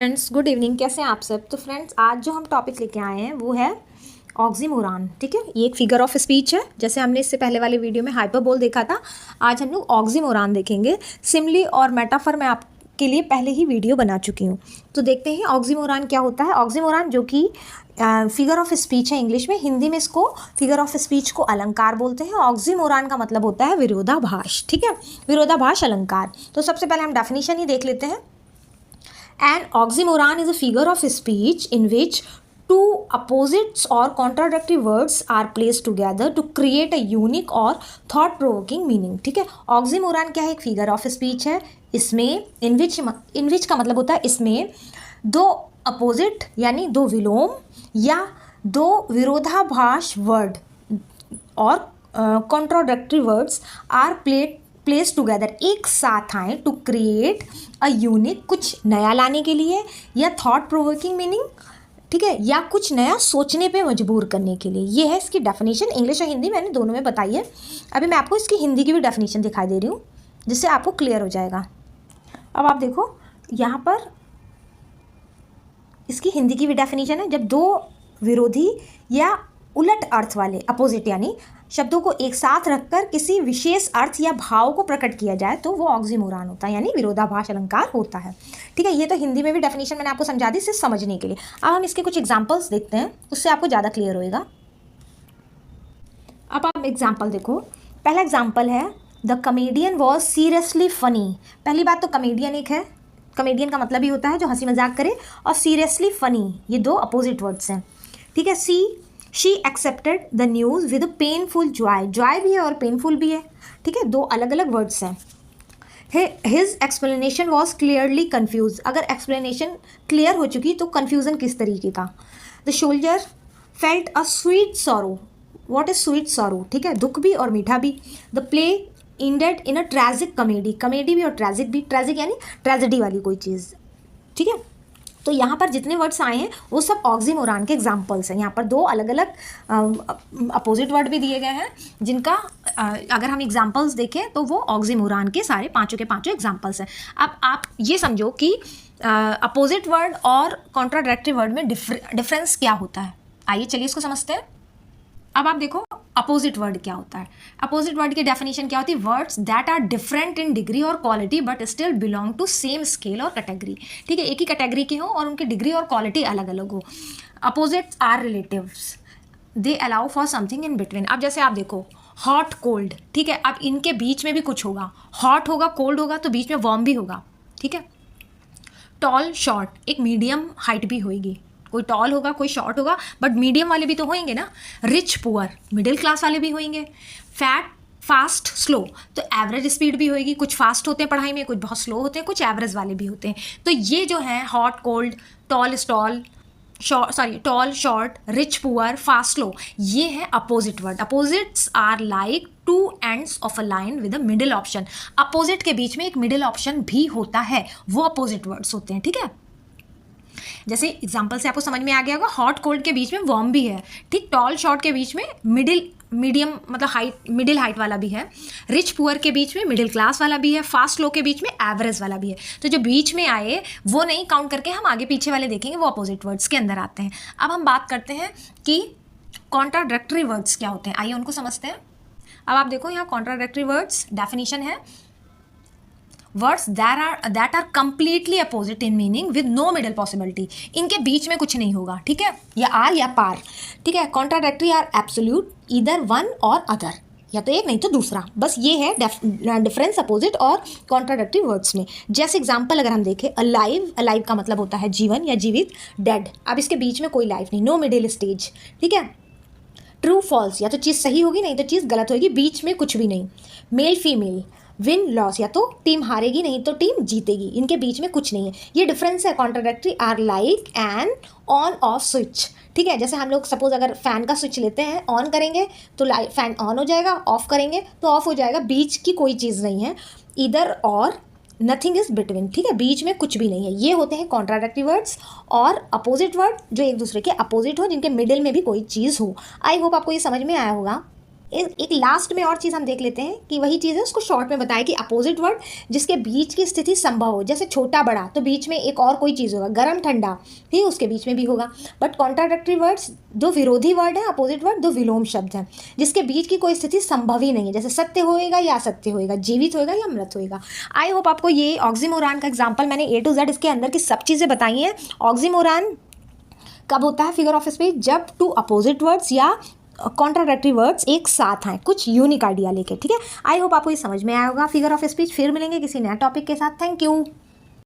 Friends good evening, कैसे हैं आप सब। तो फ्रेंड्स आज जो हम टॉपिक लेके आए हैं वो है ऑक्सीमोरान। ठीक है, ये एक फिगर ऑफ स्पीच है। जैसे हमने इससे पहले वाले वीडियो में हाइपरबोल देखा था, आज हम लोग ऑक्सीमोरान देखेंगे। सिमिली और मेटाफर मैं आपके लिए पहले ही वीडियो बना चुकी हूँ। तो देखते हैं ऑक्सीमोरान क्या होता है। ऑक्सीमोरान जो कि फिगर ऑफ स्पीच है इंग्लिश में, हिंदी में इसको फिगर ऑफ स्पीच को अलंकार बोलते हैं। ऑक्सीमोरान का मतलब होता है विरोधाभास। ठीक है, विरोधाभास अलंकार। तो सबसे पहले हम डेफिनेशन ही देख लेते हैं। An oxymoron is a figure of speech in which two opposites or contradictory words are placed together to create a unique or thought-provoking meaning. ठीक है, ऑक्सीमोरान क्या है? एक फिगर ऑफ स्पीच है। इसमें इन विच का मतलब होता है इसमें दो अपोजिट यानी दो विलोम या दो विरोधाभास वर्ड और contradictory words are place together, एक साथ आए टू क्रिएट अ यूनिक, कुछ नया लाने के लिए, या थॉट प्रोवोकिंग मीनिंग। ठीक है, या कुछ नया सोचने पे मजबूर करने के लिए। ये है इसकी डेफिनेशन। इंग्लिश और हिंदी मैंने दोनों में बताई है। अभी मैं आपको इसकी हिंदी की भी डेफिनेशन दिखाई दे रही हूँ जिससे आपको क्लियर हो जाएगा। अब आप देखो यहाँ पर इसकी हिंदी की भी डेफिनेशन है। जब दो विरोधी या उलट अर्थ वाले अपोजिट यानी शब्दों को एक साथ रखकर किसी विशेष अर्थ या भाव को प्रकट किया जाए तो वो ऑक्सीमोरान होता है, यानी विरोधाभास अलंकार होता है। ठीक है, ये तो हिंदी में भी डेफिनेशन मैंने आपको समझा दी सिर्फ समझने के लिए। अब हम इसके कुछ एग्जांपल्स देखते हैं, उससे आपको ज़्यादा क्लियर होएगा। अब आप एग्जाम्पल देखो। पहला एग्जाम्पल है the comedian was seriously funny. पहली बात तो कमेडियन एक है, कमेडियन का मतलब ही होता है जो हंसी मजाक करे, और सीरियसली फनी ये दो अपोजिट वर्ड्स हैं। ठीक है, she accepted the news with painful Joy. Joy भी है और पेनफुल भी है। ठीक है, दो अलग अलग वर्ड्स हैं। His explanation was clearly confuse. अगर एक्सप्लेनेशन क्लियर हो चुकी तो कन्फ्यूजन किस तरीके का। The soldier felt a sweet sorrow. What is sweet sorrow? ठीक है, दुख भी और मीठा भी। The play ended in a tragic comedy. Comedy भी और ट्रेजिक भी। ट्रेजिक यानी ट्रेजेडी वाली कोई चीज़। ठीक है, तो यहाँ पर जितने वर्ड्स आए हैं वो सब ऑक्सीमोरान के एग्जाम्पल्स हैं। यहाँ पर दो अलग अलग अपोजिट वर्ड भी दिए गए हैं जिनका अगर हम एग्जाम्पल्स देखें तो वो ऑक्सीमोरान के सारे पांचों के पांचों एग्जाम्पल्स हैं। अब आप ये समझो कि अपोजिट वर्ड और कॉन्ट्राडिक्टरी वर्ड में डिफरेंस क्या होता है। आइए चलिए इसको समझते हैं। अब आप देखो अपोजिट वर्ड क्या होता है। अपोजिट वर्ड की डेफिनेशन क्या होती है? Words that are different in degree और quality but still belong to same scale और कैटेगरी। ठीक है, एक ही कैटेगरी के हो और उनकी डिग्री और क्वालिटी अलग अलग हो। Opposites are relatives, they allow for something in between. अब जैसे आप देखो हॉट कोल्ड, ठीक है, अब इनके बीच में भी कुछ होगा। हॉट होगा, कोल्ड होगा, तो बीच में वार्म भी होगा। ठीक है, टॉल शॉर्ट, एक मीडियम हाइट भी होगी। कोई टॉल होगा कोई शॉर्ट होगा, बट मीडियम वाले भी तो होंगे ना। रिच पुअर, मिडिल क्लास वाले भी होंगे। फैट फास्ट स्लो, तो एवरेज स्पीड भी होगी। कुछ फास्ट होते हैं पढ़ाई में, कुछ बहुत स्लो होते हैं, कुछ एवरेज वाले भी होते हैं। तो ये जो है hot cold, tall stall, tall short, rich poor, fast slow, ये है opposite word. Opposites are like two ends of a line with a middle option. Opposite के बीच में एक मिडिल ऑप्शन भी होता है, वो अपोजिट वर्ड्स होते हैं। ठीक है, जैसे एग्जाम्पल से आपको समझ में आ गया होगा, हॉट कोल्ड के बीच में वार्म भी है। ठीक, टॉल शॉर्ट के बीच में मीडियम मतलब हाइट, मिडिल हाइट वाला भी है। रिच पुअर के बीच में मिडिल क्लास वाला भी है। फास्ट लो के बीच में एवरेज वाला भी है। तो जो बीच में आए वो नहीं काउंट करके हम आगे पीछे वाले देखेंगे, वो अपोजिट वर्ड्स के अंदर आते हैं। अब हम बात करते हैं कि कॉन्ट्राडिक्टरी वर्ड्स क्या होते हैं। आइए उनको समझते हैं। अब आप देखो यहाँ कॉन्ट्राडिक्टरी वर्ड्स डेफिनेशन है, words that are completely opposite in meaning with no middle possibility. इनके बीच में कुछ नहीं होगा। ठीक है, या आर या पार। ठीक है, contradictory are absolute, either one or other, या तो एक नहीं तो दूसरा। बस ये है डिफरेंस अपोजिट और कॉन्ट्राडिक्टरी वर्ड्स में। जैसे एग्जांपल अगर हम देखें, अलाइव, अलाइव का मतलब होता है जीवन या जीवित। डेड, अब इसके बीच में कोई लाइफ नहीं, नो मिडिल स्टेज। ठीक है, ट्रू फॉल्स, या तो चीज़ सही होगी नहीं तो चीज़ गलत होगी, बीच में कुछ भी नहीं। मेल फीमेल, विन लॉस, या तो टीम हारेगी नहीं तो टीम जीतेगी, इनके बीच में कुछ नहीं है। ये डिफरेंस है। Contradictory are like an on off switch. ठीक है, जैसे हम लोग सपोज अगर फैन का स्विच लेते हैं, ऑन करेंगे तो फैन ऑन हो जाएगा, ऑफ करेंगे तो ऑफ हो जाएगा। बीच की कोई चीज़ नहीं है। इधर और, नथिंग इज बिटवीन। ठीक है, बीच में कुछ भी नहीं है। ये होते हैं कॉन्ट्राडिक्टरी वर्ड्स और अपोजिट वर्ड जो एक दूसरे के अपोजिट हो, जिनके मिडिल में भी कोई चीज़ हो। आई होप आपको ये समझ में आया होगा। एक लास्ट में और चीज़ हम देख लेते हैं कि वही चीज़ है उसको शॉर्ट में बताया कि अपोजिट वर्ड जिसके बीच की स्थिति संभव हो, जैसे छोटा बड़ा तो बीच में एक और कोई चीज़ होगा, गर्म ठंडा ठीक उसके बीच में भी होगा। बट कॉन्ट्राडिक्टरी वर्ड्स दो विरोधी वर्ड है, अपोजिट वर्ड दो विलोम शब्द हैं जिसके बीच की कोई स्थिति संभव ही नहीं है, जैसे सत्य होएगा या असत्य होएगा, जीवित होएगा या मृत होएगा। आई होप आपको ये ऑक्सीमोरान का एग्जाम्पल मैंने A to Z इसके अंदर की सब चीज़ें बताई हैं। ऑक्सीमोरान कब होता है फिगर ऑफ स्पीच, जब टू अपोजिट वर्ड्स या कॉन्ट्राडिक्टरी वर्ड्स एक साथ आए कुछ यूनिक आइडिया लेके, ठीक है। आई होप आपको ये समझ में आया होगा फिगर ऑफ स्पीच। फिर मिलेंगे किसी नया टॉपिक के साथ। Thank you.